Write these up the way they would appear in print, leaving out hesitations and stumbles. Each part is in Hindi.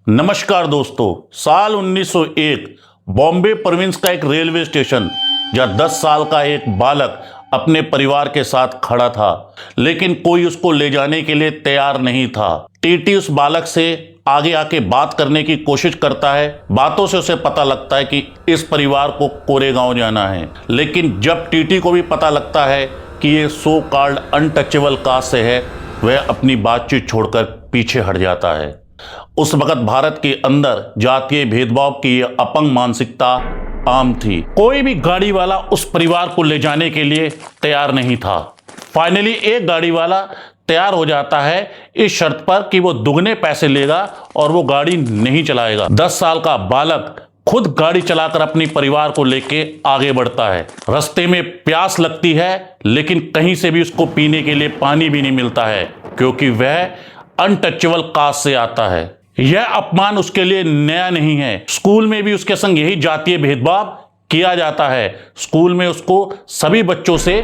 नमस्कार दोस्तों, साल 1901 बॉम्बे प्रोविंस का एक रेलवे स्टेशन जहां 10 साल का एक बालक अपने परिवार के साथ खड़ा था, लेकिन कोई उसको ले जाने के लिए तैयार नहीं था। टीटी उस बालक से आगे आके बात करने की कोशिश करता है। बातों से उसे पता लगता है कि इस परिवार को कोरेगांव जाना है, लेकिन जब टीटी को भी पता लगता है कि ये सो कॉल्ड अनटचेबल कास्ट से है, वह अपनी बातचीत छोड़कर पीछे हट जाता है। उस वक्त भारत के अंदर जातीय भेदभाव की यह अपंग मानसिकता आम थी। कोई भी गाड़ी वाला उस परिवार को ले जाने के लिए तैयार नहीं था। फाइनली एक गाड़ी वाला तैयार हो जाता है इस शर्त पर कि वो दुगने पैसे लेगा और वो गाड़ी नहीं चलाएगा। 10 साल का बालक खुद गाड़ी चलाकर अपने परिवार को लेके आगे बढ़ता है। रास्ते में प्यास लगती है, लेकिन कहीं से भी उसको पीने के लिए पानी भी नहीं मिलता है, क्योंकि वह अनटचेबल कास्ट से आता है। यह अपमान उसके लिए नया नहीं है। स्कूल में भी उसके संग यही जातीय भेदभाव किया जाता है। स्कूल में उसको सभी बच्चों से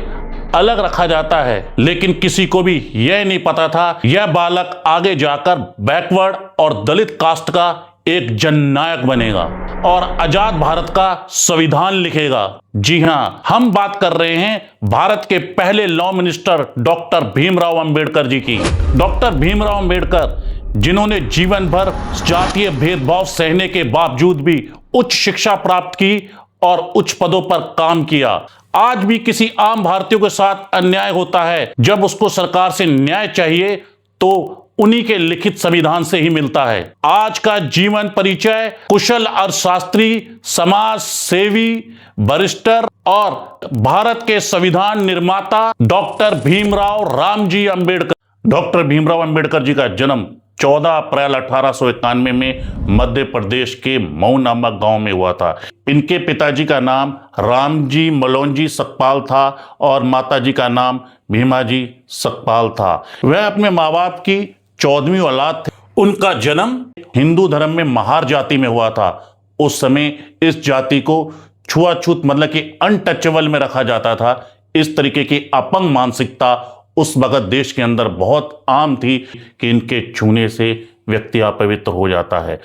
अलग रखा जाता है, लेकिन किसी को भी यह नहीं पता था यह बालक आगे जाकर बैकवर्ड और दलित कास्ट का एक जननायक बनेगा और आजाद भारत का संविधान लिखेगा। जी हां, हम बात कर रहे हैं भारत के पहले law minister doctor Bhimrao Ambedkar ji की। डॉक्टर भीमराव अंबेडकर, जिन्होंने जीवन भर जातीय भेदभाव सहने के बावजूद भी उच्च शिक्षा प्राप्त की और उच्च पदों पर काम किया। आज भी किसी आम भारतीयों के साथ अन्याय होता है, जब उसको सरकार से न्याय चाहिए तो उन्हीं के लिखित संविधान से ही मिलता है। आज का जीवन परिचय कुशल अर्थशास्त्री, समाज सेवी, बैरिस्टर और भारत के संविधान निर्माता डॉक्टर भीमराव रामजी अंबेडकर। डॉक्टर भीमराव अंबेडकर जी का जन्म 14 अप्रैल 1891 में मध्य प्रदेश के मऊ नामक गांव में हुआ था। इनके पिताजी का नाम रामजी मलोंजी सकपाल था और माताजी का नाम भीमाजी सकपाल था। वह अपने माँ बाप की 14वीं औलाद थे। उनका जन्म हिंदू धर्म में महार जाति में हुआ था। उस समय इस जाति को छुआछूत मतलब कि अनटचेबल में रखा जाता था। इस तरीके की अपंग मानसिकता उस वक्त देश के अंदर बहुत आम थी कि इनके छूने से व्यक्ति अपवित्र हो जाता है।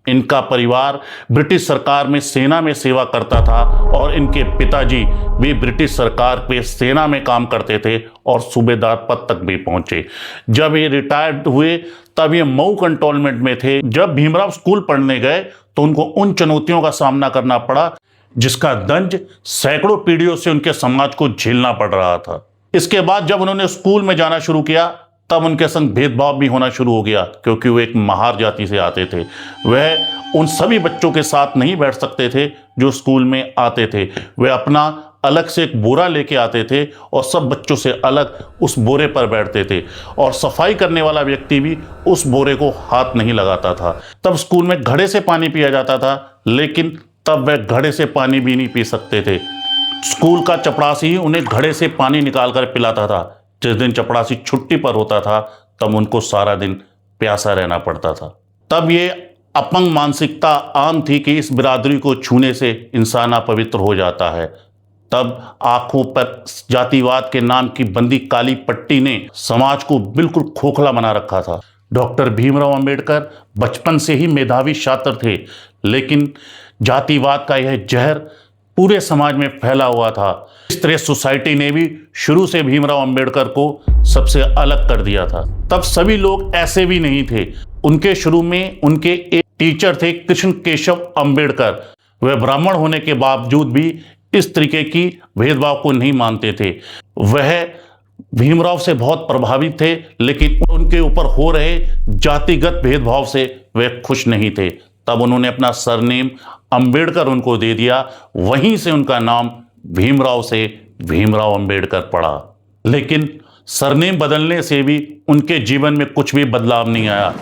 इनका परिवार ब्रिटिश सरकार में सेना में सेवा करता था और इनके पिताजी भी ब्रिटिश सरकार के सेना में काम करते थे और सूबेदार पद तक भी पहुंचे। जब ये रिटायर्ड हुए तब ये मऊ कंटोनमेंट में थे। जब भीमराव स्कूल पढ़ने गए तो उनको उन चुनौतियों का सामना करना पड़ा जिसका दंज सैकड़ों पीढ़ियों से उनके समाज को झेलना पड़ रहा था। इसके बाद जब उन्होंने स्कूल में जाना शुरू किया तब उनके संग भेदभाव भी होना शुरू हो गया, क्योंकि वो एक महार जाति से आते थे। वह उन सभी बच्चों के साथ नहीं बैठ सकते थे जो स्कूल में आते थे। वे अपना अलग से एक बोरा लेके आते थे और सब बच्चों से अलग उस बोरे पर बैठते थे, और सफाई करने वाला व्यक्ति भी उस बोरे को हाथ नहीं लगाता था। तब स्कूल में घड़े से पानी पिया जाता था, लेकिन तब वह घड़े से पानी भी नहीं पी सकते थे। स्कूल का चपरासी ही उन्हें घड़े से पानी निकाल कर पिलाता था। जिस दिन चपरासी छुट्टी पर होता था तब उनको सारा दिन प्यासा रहना पड़ता था। तब ये अपंग मानसिकता आम थी कि इस बिरादरी को छूने से इंसान अपवित्र हो जाता है। तब आंखों पर जातिवाद के नाम की बंदी काली पट्टी ने समाज को बिल्कुल खोखला बना रखा था। डॉक्टर भीमराव अंबेडकर बचपन से ही मेधावी छात्र थे, लेकिन जातिवाद का यह जहर पूरे समाज में फैला हुआ था। इस तरह सोसाइटी ने भी शुरू से भीमराव अंबेडकर को सबसे अलग कर दिया था। तब सभी लोग ऐसे भी नहीं थे। उनके शुरू में उनके एक टीचर थे कृष्ण केशव अंबेडकर। वह ब्राह्मण होने के बावजूद भी इस तरीके की भेदभाव को नहीं मानते थे। वह भीमराव से बहुत प्रभावित थे, लेकिन उनके ऊपर हो रहे जातिगत भेदभाव से वे खुश नहीं थे। तब उन्होंने अपना सरनेम अंबेडकर उनको दे दिया। वहीं से उनका नाम भीमराव से भीमराव अंबेडकर पड़ा। लेकिन सरनेम बदलने से भी उनके जीवन में कुछ भी बदलाव नहीं आया।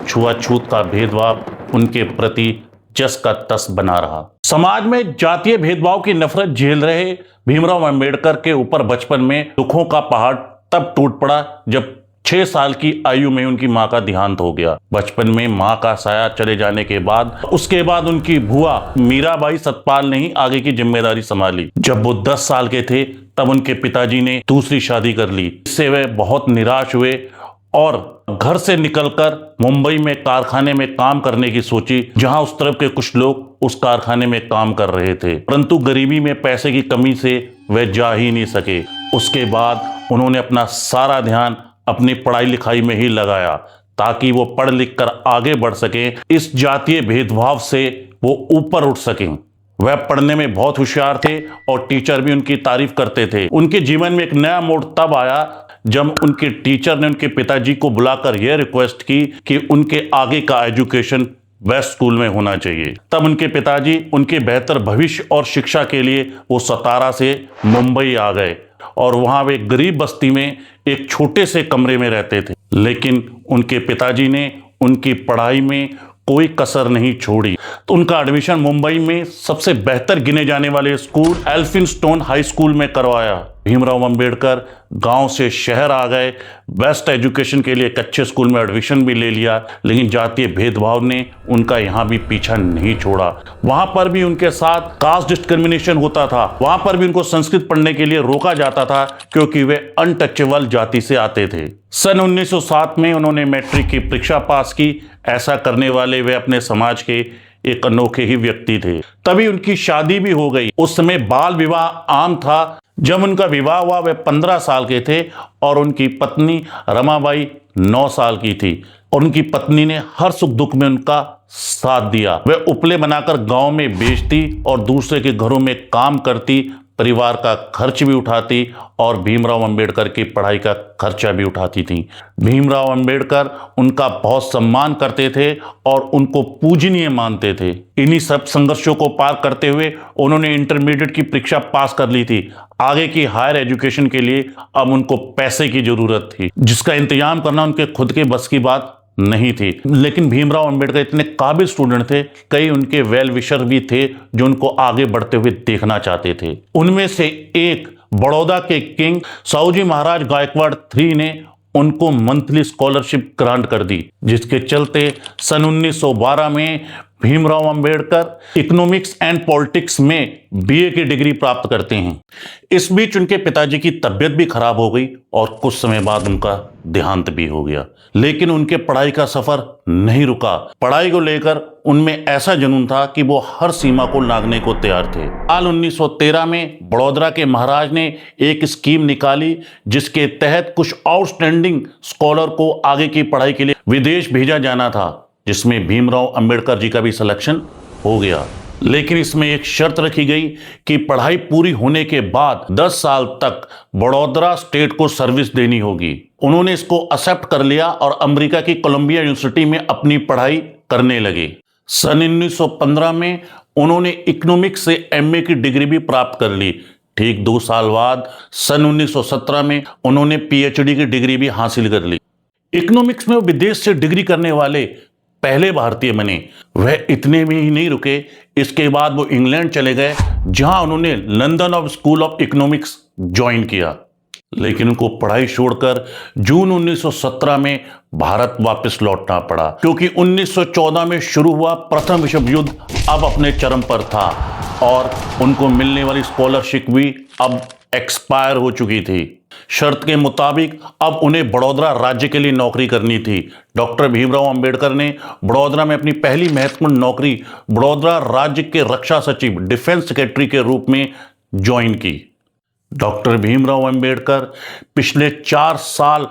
छुआछूत का भेदभाव उनके प्रति जस का तस बना रहा। समाज में जातीय भेदभाव की नफरत झेल रहे भीमराव अंबेडकर के ऊपर बचपन में दुखों का पहाड़ तब टूट पड़ा जब 6 साल की आयु में उनकी मां का देहांत हो गया। बचपन में मां का साया चले जाने के बाद उसके बाद उनकी बुआ मीराबाई सतपाल ने ही आगे की जिम्मेदारी संभाली। जब वो 10 साल के थे तब उनके पिताजी ने दूसरी शादी कर ली। इससे वे बहुत निराश हुए और घर से निकलकर मुंबई में कारखाने में काम करने की सोची, जहां उस तरफ के कुछ लोग उस कारखाने में काम कर रहे थे, परंतु गरीबी में पैसे की कमी से वे जा ही नहीं सके। उसके बाद उन्होंने अपना सारा ध्यान अपनी पढ़ाई लिखाई में ही लगाया ताकि वो पढ़ लिख कर आगे बढ़ सके, इस जातीय भेदभाव से वो ऊपर उठ सकें। वह पढ़ने में बहुत होशियार थे और टीचर भी उनकी तारीफ करते थे। उनके जीवन में एक नया मोड़ तब आया जब उनके टीचर ने उनके पिताजी को बुलाकर यह रिक्वेस्ट की कि उनके आगे का एजुकेशन बेस्ट स्कूल में होना चाहिए। तब उनके पिताजी उनके बेहतर भविष्य और शिक्षा के लिए वो सतारा से मुंबई आ गए और वहां वे गरीब बस्ती में एक छोटे से कमरे में रहते थे। लेकिन उनके पिताजी ने उनकी पढ़ाई में कोई कसर नहीं छोड़ी, तो उनका एडमिशन मुंबई में सबसे बेहतर गिने जाने वाले स्कूल एल्फिंस्टोन हाई स्कूल में करवाया। भीमराव अंबेडकर गांव से शहर आ गए, बेस्ट एजुकेशन के लिए एक अच्छे स्कूल में एडमिशन भी ले लिया, लेकिन जातीय भेदभाव ने उनका यहाँ भी पीछा नहीं छोड़ा। वहां पर भी उनके साथ कास्ट डिस्क्रिमिनेशन होता था, वहां पर भी उनको संस्कृत पढ़ने के लिए रोका जाता था क्योंकि वे अनटचेबल जाति से आते थे। सन 1907 में उन्होंने मैट्रिक की परीक्षा पास की। ऐसा करने वाले वे अपने समाज के एक अनोखे ही व्यक्ति थे। तभी उनकी शादी भी हो गई। उस समय बाल विवाह आम था। जब उनका विवाह हुआ वे 15 साल के थे और उनकी पत्नी रमाबाई 9 साल की थी और उनकी पत्नी ने हर सुख दुख में उनका साथ दिया। वे उपले बनाकर गांव में बेचती और दूसरे के घरों में काम करती, परिवार का खर्च भी उठाती और भीमराव अंबेडकर की पढ़ाई का खर्चा भी उठाती थी। भीमराव अंबेडकर उनका बहुत सम्मान करते थे और उनको पूजनीय मानते थे। इन्हीं सब संघर्षों को पार करते हुए उन्होंने इंटरमीडिएट की परीक्षा पास कर ली थी। आगे की हायर एजुकेशन के लिए अब उनको पैसे की जरूरत थी, जिसका इंतजाम करना उनके खुद के बस की बात नहीं थी। लेकिन भीमराव अंबेडकर इतने काबिल स्टूडेंट थे, कई उनके वेल विशर भी थे जो उनको आगे बढ़ते हुए देखना चाहते थे। उनमें से एक बड़ौदा के किंग साहूजी महाराज गायकवाड़ III ने उनको मंथली स्कॉलरशिप ग्रांट कर दी, जिसके चलते सन 1912 में Bhimrao Ambedkar economics and politics में BA की डिग्री प्राप्त करते हैं। इस बीच उनके पिताजी की तबीयत भी खराब हो गई और कुछ समय बाद उनका देहांत भी हो गया। लेकिन उनके पढ़ाई का सफर नहीं रुका। पढ़ाई को लेकर उनमें ऐसा जुनून था कि वो हर सीमा को लांघने को तैयार थे। साल 1913 में बड़ौदा के महाराज ने एक स्कीम निकाली जिसके तहत कुछ आउटस्टैंडिंग स्कॉलर को आगे की पढ़ाई के लिए विदेश भेजा जाना था, जिसमें भीमराव अंबेडकर जी का भी सिलेक्शन हो गया। लेकिन इसमें एक शर्त रखी गई कि पढ़ाई पूरी होने के बाद 10 साल तक बड़ौदा स्टेट को सर्विस देनी होगी। उन्होंने इसको एक्सेप्ट कर लिया और अमेरिका की कोलंबिया यूनिवर्सिटी में अपनी पढ़ाई करने लगे। सन 1915 में उन्होंने इकोनॉमिक्स से MA की डिग्री भी प्राप्त कर ली। ठीक 2 साल बाद सन 1917 में उन्होंने PhD की डिग्री भी हासिल कर ली। इकोनॉमिक्स में विदेश से डिग्री करने वाले पहले भारतीय बने। वह इतने में ही नहीं रुके, इसके बाद वो इंग्लैंड चले गए, जहां उन्होंने London of school of economics join किया। लेकिन उनको पढ़ाई छोड़कर जून 1917 में भारत वापस लौटना पड़ा, क्योंकि 1914 में शुरू हुआ प्रथम विश्व युद्ध अब अपने चरम पर था और उनको मिलने वाली स्कॉलरशिप भी अब एक्सपायर हो चुकी थी। शर्त के मुताबिक अब उन्हें बड़ौदा राज्य के लिए नौकरी करनी थी। डॉक्टर भीमराव अंबेडकर ने बड़ौदा में अपनी पहली महत्वपूर्ण नौकरी बड़ौदा राज्य के रक्षा सचिव डिफेंस सेक्रेटरी के रूप में ज्वाइन की। डॉक्टर भीमराव अंबेडकर पिछले 4 साल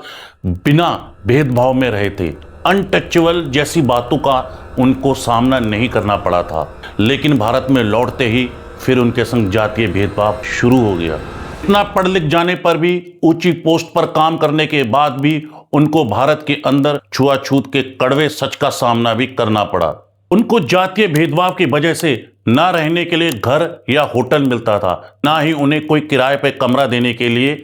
बिना भेदभाव में रहे थे। अनटचेबल जैसी बातों का उनको सामना नहीं करना पड़ा था, लेकिन भारत में लौटते ही फिर उनके संग जातीय भेदभाव शुरू हो गया। इतना पढ़ लिख जाने पर भी, ऊंची पोस्ट पर काम करने के बाद भी उनको भारत के अंदर छुआछूत के कड़वे सच का सामना भी करना पड़ा। उनको जातीय भेदभाव की वजह से ना रहने के लिए घर या होटल मिलता था, ना ही उन्हें कोई किराए पे कमरा देने के लिए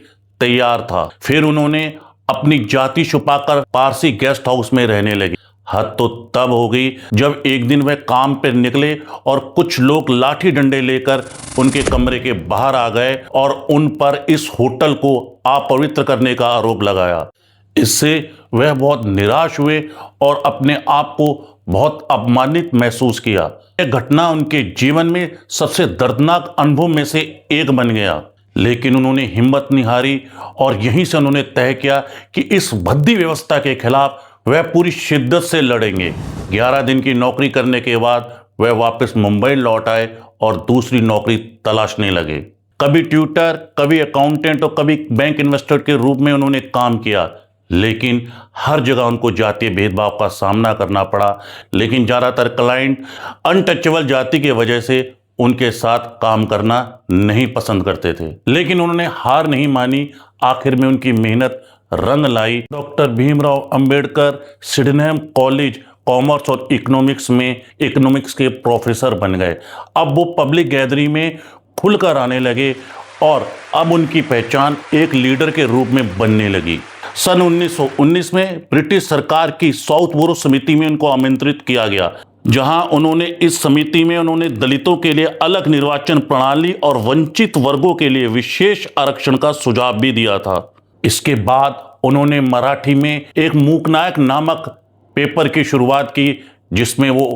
तैयार था। फिर उन्होंने अपनी जाति छुपाकर पारसी गेस्ट हाउस में रहने लगे। हद तो तब हो गई जब एक दिन वह काम पर निकले और कुछ लोग लाठी डंडे लेकर उनके कमरे के बाहर आ गए और उन पर इस होटल को अपवित्र करने का आरोप लगाया। इससे वह बहुत निराश हुए और अपने आप को बहुत अपमानित महसूस किया। यह घटना उनके जीवन में सबसे दर्दनाक अनुभव में से एक बन गया। लेकिन उन्होंने हिम्मत नहीं हारी और यहीं से उन्होंने तय किया कि इस भद्दी व्यवस्था के खिलाफ वह पूरी शिद्दत से लड़ेंगे। 11 दिन की नौकरी करने के बाद वह वापस मुंबई लौट आए और दूसरी नौकरी तलाशने लगे। कभी ट्यूटर, कभी अकाउंटेंट और कभी बैंक इन्वेस्टर के रूप में उन्होंने काम किया, लेकिन हर जगह उनको जातीय भेदभाव का सामना करना पड़ा। लेकिन ज़्यादातर क्लाइंट अनटचेबल जाति की वजह से उनके साथ काम करना नहीं पसंद करते थे, लेकिन उन्होंने हार नहीं मानी। आखिर में उनकी मेहनत रंग लाई। Doctor Bhimrao Ambedkar Sydenham college commerce और इकोनॉमिक्स में इकोनॉमिक्स के प्रोफेसर बन गए। अब वो पब्लिक गैदरिंग में खुलकर आने लगे और अब उनकी पहचान एक लीडर के रूप में बनने लगी। सन 1919 में ब्रिटिश सरकार की साउथ बोरो समिति में उनको आमंत्रित किया गया, जहां उन्होंने इस समिति में उन्होंने दलितों के लिए अलग निर्वाचन प्रणाली और वंचित वर्गों के लिए विशेष आरक्षण का सुझाव भी दिया था। इसके बाद उन्होंने मराठी में एक मूकनायक नामक पेपर की शुरुआत की, जिसमें वो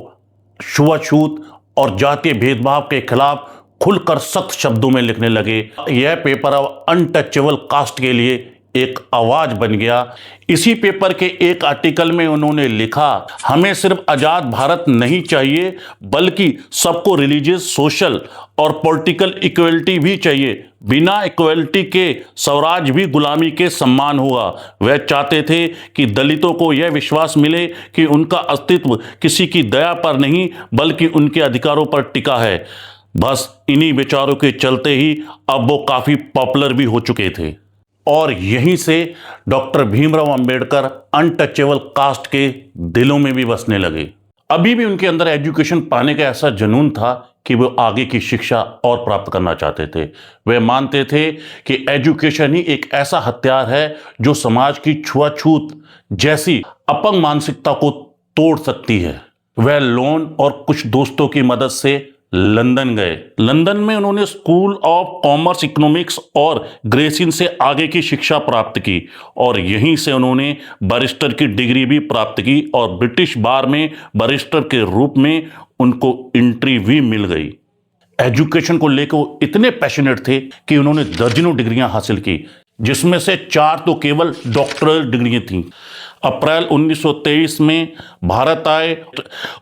छुआछूत और जातीय भेदभाव के खिलाफ खुलकर सख्त शब्दों में लिखने लगे। यह पेपर अब अनटचेबल कास्ट के लिए एक आवाज बन गया। इसी पेपर के एक आर्टिकल में उन्होंने लिखा, हमें सिर्फ आजाद भारत नहीं चाहिए, बल्कि सबको रिलीजियस, सोशल और पॉलिटिकल इक्वलिटी भी चाहिए। बिना इक्वलिटी के स्वराज भी गुलामी के सम्मान होगा। वह चाहते थे कि दलितों को यह विश्वास मिले कि उनका अस्तित्व किसी की दया पर नहीं, बल्कि उनके अधिकारों पर टिका है। बस इन्हीं विचारों के चलते ही अब वो काफ़ी पॉपुलर भी हो चुके थे और यहीं से doctor Bhimrao Ambedkar untouchable caste के दिलों में भी बसने लगे। अभी भी उनके अंदर एजुकेशन पाने का ऐसा जुनून था कि वो आगे की शिक्षा और प्राप्त करना चाहते थे। वे मानते थे कि एजुकेशन ही एक ऐसा हथियार है जो समाज की छुआछूत जैसी अपंग मानसिकता को तोड़ सकती है। वह लोन और कुछ दोस्तों की मदद से लंदन गए। लंदन में उन्होंने स्कूल ऑफ कॉमर्स, इकोनॉमिक्स और ग्रेसिन से आगे की शिक्षा प्राप्त की और यहीं से उन्होंने बैरिस्टर की डिग्री भी प्राप्त की और ब्रिटिश बार में बैरिस्टर के रूप में उनको एंट्री भी मिल गई। एजुकेशन को लेकर वो इतने पैशनेट थे कि उन्होंने दर्जनों डिग्रियां हासिल की, जिसमें से 4 तो केवल डॉक्टरल डिग्रियां थीं। अप्रैल 1923 में भारत आए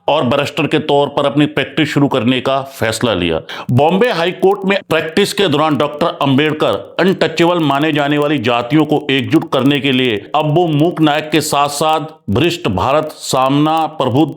और बैरिस्टर के तौर पर अपनी प्रैक्टिस शुरू करने का फैसला लिया। बॉम्बे हाई कोर्ट में प्रैक्टिस के दौरान डॉक्टर अंबेडकर अनटचेबल माने जाने वाली जातियों को एकजुट करने के लिए अब वो मूक नायक के साथ साथ भ्रष्ट भारत, सामना, प्रबुद्ध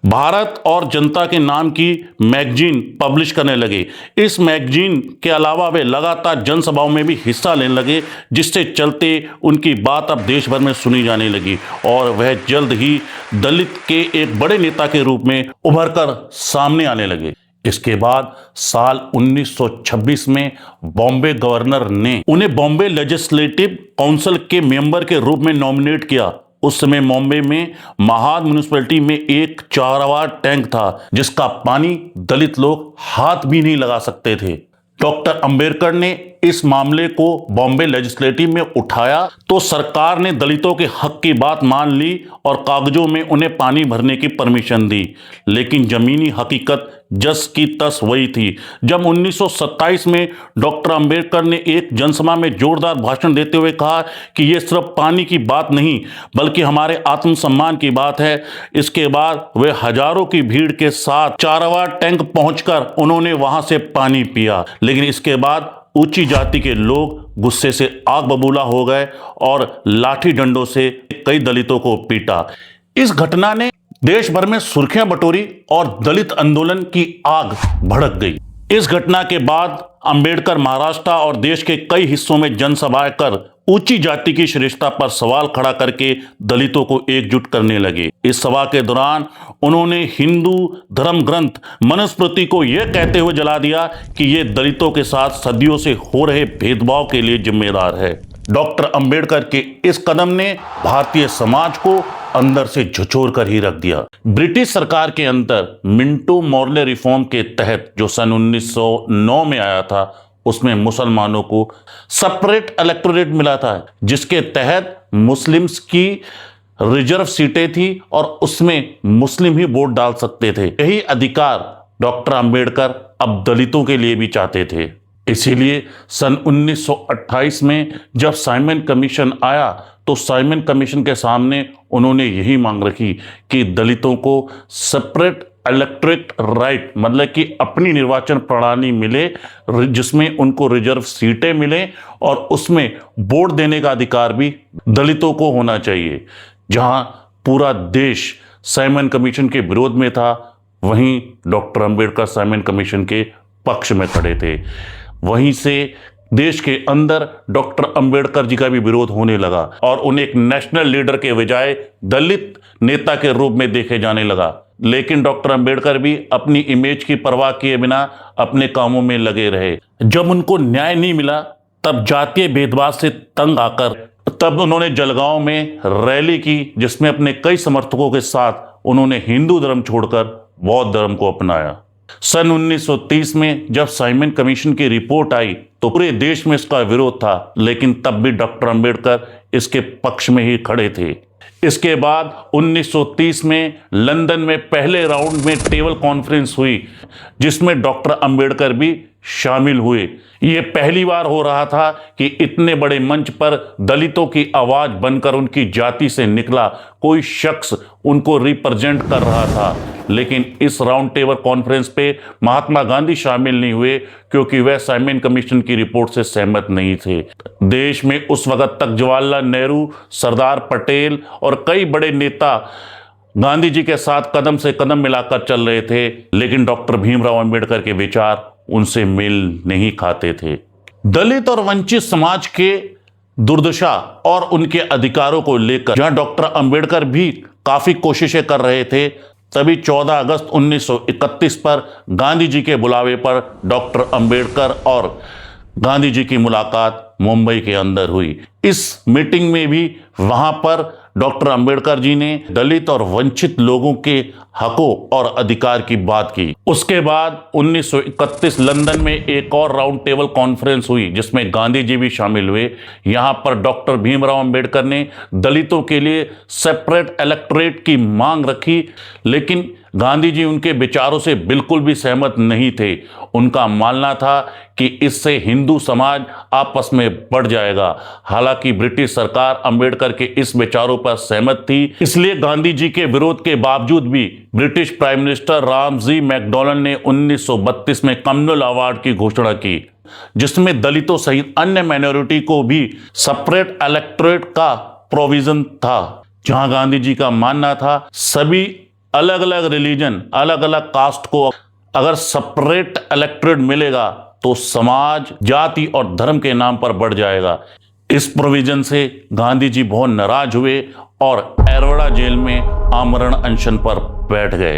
भारत और जनता के नाम की मैगजीन पब्लिश करने लगे। इस मैगजीन के अलावा वे लगातार जनसभाओं में भी हिस्सा लेने लगे, जिससे चलते उनकी बात अब देश भर में सुनी जाने लगी और वह जल्द ही दलित के एक बड़े नेता के रूप में उभरकर सामने आने लगे। इसके बाद साल 1926 में बॉम्बे गवर्नर ने उन्हें बॉम्बे लेजिस्लेटिव काउंसिल के मेंबर के रूप में नॉमिनेट किया। उस समय बॉम्बे में महाद म्यूनिसिपैलिटी में एक चारवा टैंक था, जिसका पानी दलित लोग हाथ भी नहीं लगा सकते थे। डॉक्टर अंबेडकर ने इस मामले को बॉम्बे लेजिस्लेटिव में उठाया तो सरकार ने दलितों के हक की बात मान ली और कागजों में उन्हें पानी भरने की परमिशन दी। लेकिन जमीनी हकीकत जस की तस वही थी। जब 1927 में डॉक्टर अंबेडकर ने एक जनसभा में जोरदार भाषण देते हुए कहा कि ये सिर्फ पानी की बात नहीं बल्कि हमारे आत्मसम्मान की बात है, इसके बाद वे हजारों की भीड़ के साथ चारवा टैंक पहुंचकर उन्होंने वहां से पानी पिया। लेकिन इसके बाद ऊंची जाति के लोग गुस्से से आग बबूला हो गए और लाठी डंडों से कई दलितों को पीटा। इस घटना ने देश भर में सुर्खियां बटोरी और दलित आंदोलन की आग भड़क गई। इस घटना के बाद अंबेडकर महाराष्ट्र और देश के कई हिस्सों में जनसभाएं कर ऊंची जाति की श्रेष्ठता पर सवाल खड़ा करके दलितों को एकजुट करने लगे। इस सभा के दौरान उन्होंने हिंदू धर्म ग्रंथ मनुस्मृति को यह कहते हुए जला दिया कि ये दलितों के साथ सदियों से हो रहे भेदभाव के लिए जिम्मेदार है। डॉक्टर अंबेडकर के इस कदम ने भारतीय समाज को अंदर से झकझोर कर ही रख दिया। ब्रिटिश सरकार के अंदर मिंटो मॉर्ले रिफॉर्म के तहत जो सन 1909 में आया था, उसमें मुसलमानों को सेपरेट इलेक्टोरेट मिला था, जिसके तहत मुस्लिम्स की रिजर्व सीटें थी और उसमें मुस्लिम ही वोट डाल सकते थे। यही अधिकार डॉक्टर अंबेडकर अब दलितों के लिए भी चाहते थे। इसीलिए सन 1928 में जब साइमन कमीशन आया तो साइमन कमीशन के सामने उन्होंने यही मांग रखी कि दलितों को सेपरेट इलेक्टोरेट राइट, मतलब कि अपनी निर्वाचन प्रणाली मिले जिसमें उनको रिजर्व सीटें मिले और उसमें वोट देने का अधिकार भी दलितों को होना चाहिए। जहां पूरा देश साइमन कमीशन के विरोध में था, वहीं डॉक्टर अंबेडकर साइमन कमीशन के पक्ष में खड़े थे। वहीं से देश के अंदर डॉक्टर अंबेडकर जी का भी विरोध होने लगा और उन्हें एक नेशनल लीडर के बजाय दलित नेता के रूप में देखे जाने लगा। लेकिन डॉक्टर अंबेडकर भी अपनी इमेज की परवाह किए बिना अपने कामों में लगे रहे। जब उनको न्याय नहीं मिला तब जातीय भेदभाव से तंग आकर तब उन्होंने जलगांव में रैली की, जिसमें अपने कई समर्थकों के साथ उन्होंने हिंदू धर्म छोड़कर बौद्ध धर्म को अपनाया। सन 1930 में जब साइमन कमीशन की रिपोर्ट आई तो पूरे देश में इसका विरोध था, लेकिन तब भी डॉक्टर अंबेडकर इसके पक्ष में ही खड़े थे। इसके बाद 1930 में लंदन में पहले राउंड में टेबल कॉन्फ्रेंस हुई, जिसमें डॉक्टर अंबेडकर भी शामिल हुए। ये पहली बार हो रहा था कि इतने बड़े मंच पर दलितों की आवाज बनकर उनकी जाति से निकला कोई शख्स उनको रिप्रेजेंट कर रहा था। लेकिन इस राउंड टेबल कॉन्फ्रेंस पे महात्मा गांधी शामिल नहीं हुए, क्योंकि वह साइमन कमीशन की रिपोर्ट से सहमत नहीं थे। देश में उस वक्त तक जवाहरलाल नेहरू, सरदार पटेल और कई बड़े नेता गांधी जी के साथ कदम से कदम मिलाकर चल रहे थे, लेकिन डॉक्टर भीमराव अंबेडकर के विचार उनसे मेल नहीं खाते थे। दलित और वंचित समाज के दुर्दशा और उनके अधिकारों को लेकर जहां डॉक्टर अंबेडकर भी काफी कोशिशें कर रहे थे, तभी 14 अगस्त 1931 पर गांधी जी के बुलावे पर डॉक्टर अंबेडकर और गांधी जी की मुलाकात मुंबई के अंदर हुई। इस मीटिंग में भी वहां पर डॉक्टर अंबेडकर जी ने दलित और वंचित लोगों के हकों और अधिकार की बात की। उसके बाद 1931 लंदन में एक और राउंड टेबल कॉन्फ्रेंस हुई, जिसमें गांधी जी भी शामिल हुए। यहां पर डॉक्टर भीमराव अंबेडकर ने दलितों के लिए सेपरेट इलेक्टोरेट की मांग रखी, लेकिन गांधी जी उनके विचारों से बिल्कुल भी सहमत नहीं थे। उनका मानना था कि इससे हिंदू समाज आपस में बढ़ जाएगा। हालांकि ब्रिटिश सरकार अंबेडकर के इस विचारों पर सहमत थी, इसलिए गांधी जी के विरोध के बावजूद भी British prime minister Ramsay MacDonald ने 1932 में कम्युनल अवार्ड की घोषणा की, जिसमें दलितों सहित अन्य माइनॉरिटी को भी सेपरेट इलेक्टोरेट का प्रोविजन था। जहां गांधी जी का मानना था सभी अलग अलग रिलीजन, अलग अलग कास्ट को अगर सेपरेट इलेक्टोरेट मिलेगा तो समाज जाति और धर्म के नाम पर बढ़ जाएगा। इस प्रोविजन से गांधी जी बहुत नाराज हुए और एरवड़ा जेल में आमरण अनशन पर बैठ गए।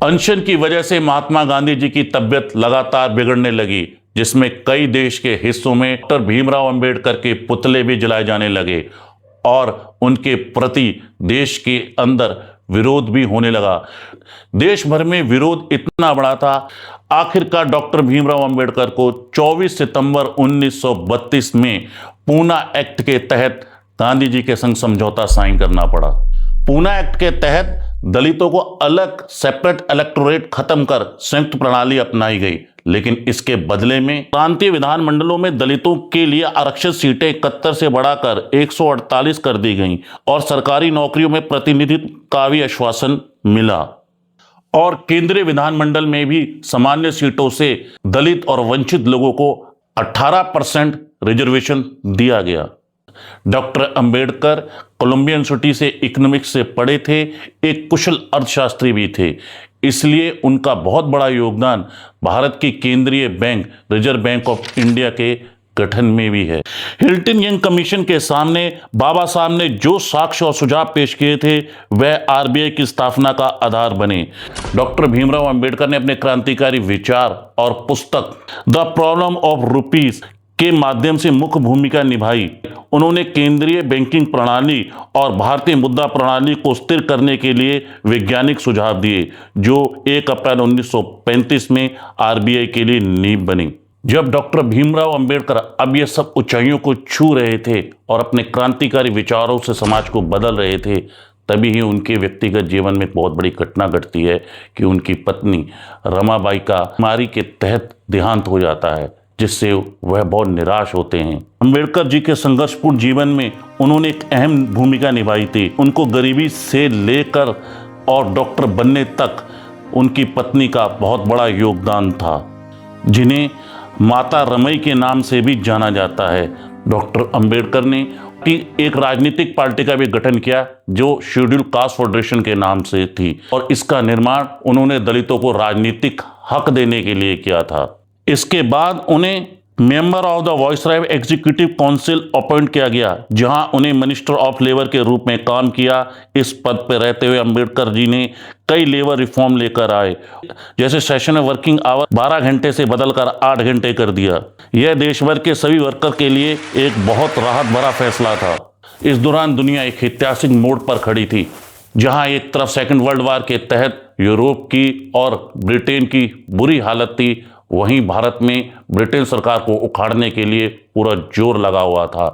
अनशन की वजह से महात्मा गांधी जी की तबीयत लगातार बिगड़ने लगी, जिसमें कई देश के हिस्सों में डॉक्टर भीमराव अंबेडकर के पुतले भी जलाए जाने लगे और उनके प्रति देश के अंदर विरोध भी होने लगा। देश भर में विरोध इतना बड़ा था, आखिरकार डॉक्टर भीमराव अंबेडकर को 24 सितंबर 1932 में पूना एक्ट के तहत गांधी जी के संग समझौता साइन करना पड़ा। पूना एक्ट के तहत दलितों को अलग सेपरेट इलेक्टोरेट खत्म कर संयुक्त प्रणाली अपनाई गई, लेकिन इसके बदले में प्रांतीय विधानमंडलों में दलितों के लिए आरक्षित सीटें 71 से बढ़ाकर 148 कर दी गईं और सरकारी नौकरियों में प्रतिनिधित्व का भी आश्वासन मिला। और केंद्रीय विधानमंडल में भी सामान्य सीटों से दलित और वंचित लोगों को 18% रिजर्वेशन दिया गया। डॉक्टर अंबेडकर कोलंबिया यूनिवर्सिटी से इकोनॉमिक्स से पढ़े थे, एक कुशल अर्थशास्त्री भी थे, इसलिए उनका बहुत बड़ा योगदान भारत की केंद्रीय bank reserve bank of India के गठन में भी है। हिल्टन यंग कमीशन के सामने बाबा साहब ने जो साक्ष्य और सुझाव पेश किए थे वह आरबीआई की स्थापना का आधार बने। डॉक्टर भीमराव अंबेडकर ने अपने क्रांतिकारी विचार और पुस्तक द प्रॉब्लम ऑफ रुपीज के माध्यम से मुख्य भूमिका निभाई। उन्होंने केंद्रीय बैंकिंग प्रणाली और भारतीय मुद्रा प्रणाली को स्थिर करने के लिए वैज्ञानिक सुझाव दिए, जो 1 अप्रैल 1935 में आरबीआई के लिए नींव बनी। जब डॉक्टर भीमराव अंबेडकर अब ये सब ऊंचाइयों को छू रहे थे और अपने क्रांतिकारी विचारों से समाज को बदल रहे थे, तभी ही उनके व्यक्तिगत जीवन में बहुत बड़ी घटना घटती है कि उनकी पत्नी रमाबाई का बीमारी के तहत देहांत हो जाता है। जिससे वह बहुत निराश होते हैं। अंबेडकर जी के संघर्षपूर्ण जीवन में उन्होंने एक अहम भूमिका निभाई थी। उनको गरीबी से लेकर और डॉक्टर बनने तक उनकी पत्नी का बहुत बड़ा योगदान था, जिन्हें माता रमई के नाम से भी जाना जाता है। डॉक्टर अंबेडकर ने एक राजनीतिक पार्टी का भी गठन किया जो शेड्यूल कास्ट फेडरेशन के नाम से थी, और इसका निर्माण उन्होंने दलितों को राजनीतिक हक देने के लिए किया था। इसके बाद उन्हें member of the viceroy executive council appoint किया गया, जहां उन्हें मिनिस्टर ऑफ लेबर के रूप में काम किया। इस पद पर रहते हुए अंबेडकर जी ने कई लेबर रिफॉर्म लेकर आए, जैसे सेशन वर्किंग आवर 12 घंटे से बदलकर 8 घंटे कर दिया। यह देश भर के सभी वर्कर के लिए एक बहुत राहत भरा फैसला था। इस दौरान दुनिया एक ऐतिहासिक मोड़ पर खड़ी थी, जहां एक तरफ सेकेंड वर्ल्ड वार के तहत यूरोप की और ब्रिटेन की बुरी हालत थी, वहीं भारत में ब्रिटेन सरकार को उखाड़ने के लिए पूरा जोर लगा हुआ था।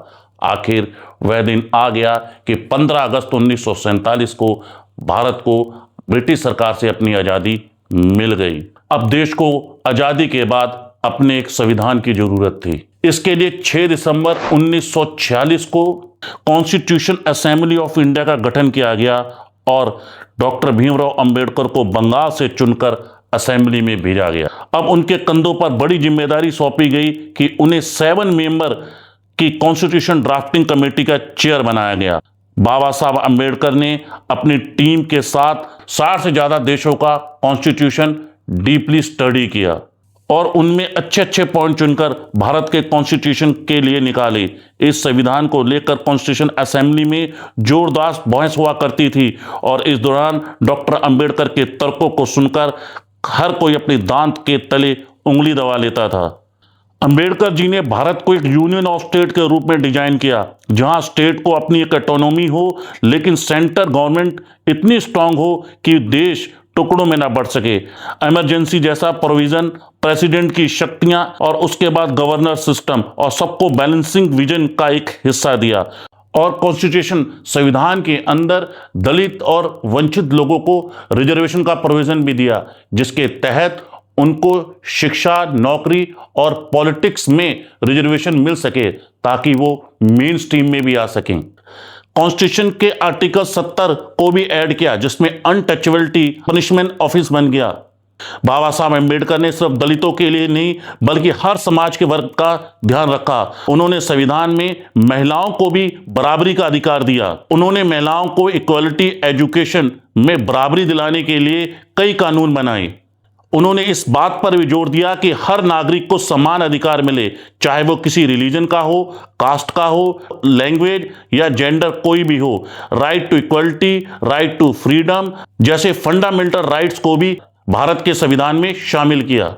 आखिर वह दिन आ गया कि 15 अगस्त 1947 को भारत को ब्रिटिश सरकार से अपनी आज़ादी मिल गई। अब देश को आज़ादी के बाद अपने एक संविधान की जरूरत थी। इसके लिए 6 दिसंबर 1946 को कॉन्स्टिट्यूशन असेंबली ऑफ इंडिया का गठन किया गया और डॉक्टर भीमराव अंबेडकर को बंगाल से चुनकर असेंबली में भेजा गया। अब उनके कंधों पर बड़ी जिम्मेदारी सौंपी गई कि उन्हें 7 मेंबर की कॉन्स्टिट्यूशन ड्राफ्टिंग कमेटी का चेयर बनाया गया। बाबा साहब अंबेडकर ने अपनी टीम के साथ 60 से ज़्यादा देशों का कॉन्स्टिट्यूशन डीपली स्टडी किया और उनमें अच्छे अच्छे पॉइंट चुनकर भारत के कॉन्स्टिट्यूशन के लिए निकाले। इस संविधान को लेकर कॉन्स्टिट्यूशन असेंबली में जोरदार बहस हुआ करती थी और इस दौरान डॉक्टर अंबेडकर के तर्कों को सुनकर हर कोई अपने दांत के तले उंगली दबा लेता था। अंबेडकर जी ने भारत को एक यूनियन ऑफ स्टेट के रूप में डिजाइन किया, जहां स्टेट को अपनी एक ऑटोनॉमी हो, लेकिन सेंटर गवर्नमेंट इतनी स्ट्रांग हो कि देश टुकड़ों में ना बढ़ सके। इमरजेंसी जैसा प्रोविजन, प्रेसिडेंट की शक्तियां और उसके बाद गवर्नर सिस्टम और सबको बैलेंसिंग विजन का एक हिस्सा दिया। और कॉन्स्टिट्यूशन संविधान के अंदर दलित और वंचित लोगों को रिजर्वेशन का प्रोविजन भी दिया, जिसके तहत उनको शिक्षा, नौकरी और पॉलिटिक्स में रिजर्वेशन मिल सके ताकि वो मेन स्ट्रीम में भी आ सकें। कॉन्स्टिट्यूशन के आर्टिकल 70 को भी ऐड किया, जिसमें अनटचेबिलिटी पनिशमेंट ऑफिस बन गया। बाबा साहब अम्बेडकर ने सिर्फ दलितों के लिए नहीं बल्कि हर समाज के वर्ग का ध्यान रखा। उन्होंने संविधान में महिलाओं को भी बराबरी का अधिकार दिया। उन्होंने महिलाओं को इक्वलिटी एजुकेशन में बराबरी दिलाने के लिए कई कानून बनाए। उन्होंने इस बात पर भी जोर दिया कि हर नागरिक को समान अधिकार मिले, चाहे वो किसी रिलीजन का हो, कास्ट का हो, लैंग्वेज या जेंडर कोई भी हो। Right to equality, right to freedom जैसे फंडामेंटल राइट्स को भी भारत के संविधान में शामिल किया।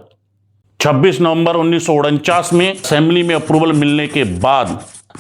26 नवंबर 1949 में असेंबली में अप्रूवल मिलने के बाद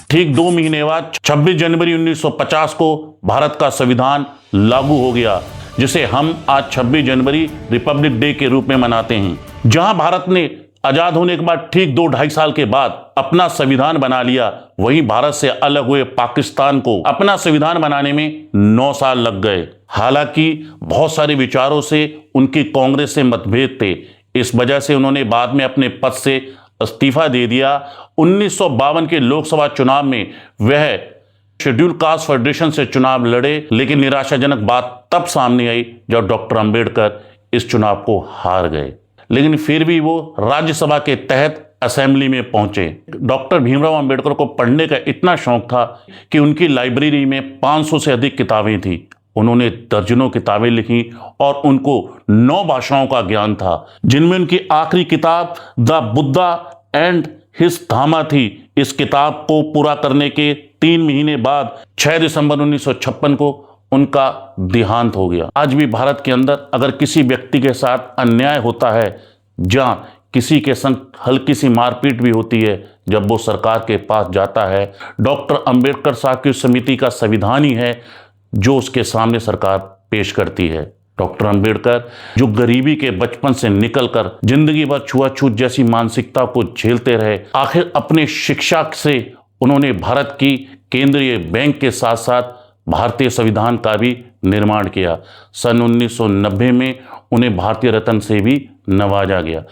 ठीक 2 महीने बाद 26 जनवरी 1950 को भारत का संविधान लागू हो गया, जिसे हम आज 26 जनवरी रिपब्लिक डे के रूप में मनाते हैं। जहां भारत ने आजाद होने के बाद ठीक 2-2.5 साल के बाद अपना संविधान बना लिया, वहीं भारत से अलग हुए पाकिस्तान को अपना संविधान बनाने में 9 साल लग गए। हालांकि बहुत सारे विचारों से उनकी कांग्रेस से मतभेद थे, इस वजह से उन्होंने बाद में अपने पद से इस्तीफा दे दिया। 1952 के लोकसभा चुनाव में वह शेड्यूल कास्ट फेडरेशन से चुनाव लड़े, लेकिन निराशाजनक बात तब सामने आई जब डॉक्टर अंबेडकर इस चुनाव को हार गए। लेकिन फिर भी वो राज्यसभा के तहत असेंबली में पहुंचे। डॉक्टर भीमराव अंबेडकर को पढ़ने का इतना शौक था कि उनकी लाइब्रेरी में 500 से अधिक किताबें थी। उन्होंने दर्जनों किताबें लिखी और उनको 9 भाषाओं का ज्ञान था, जिनमें उनकी आखिरी किताब द बुद्धा एंड हिज धामा थी। इस किताब को पूरा करने के 3 महीने बाद 6 दिसंबर 1956 को उनका देहांत हो गया। आज भी भारत के अंदर अगर किसी व्यक्ति के साथ अन्याय होता है, जहां किसी के संग हल्की सी मारपीट भी होती है, जब वो सरकार के पास जाता है, डॉक्टर अंबेडकर साहब की समिति का संविधान ही है जो उसके सामने सरकार पेश करती है। डॉक्टर अंबेडकर जो गरीबी के बचपन से निकलकर जिंदगी भर छुआछूत जैसी मानसिकता को झेलते रहे, आखिर अपने शिक्षा से उन्होंने भारत की केंद्रीय बैंक के साथ साथ भारतीय संविधान का भी निर्माण किया। सन 1990 में उन्हें भारतीय रत्न से भी नवाजा गया।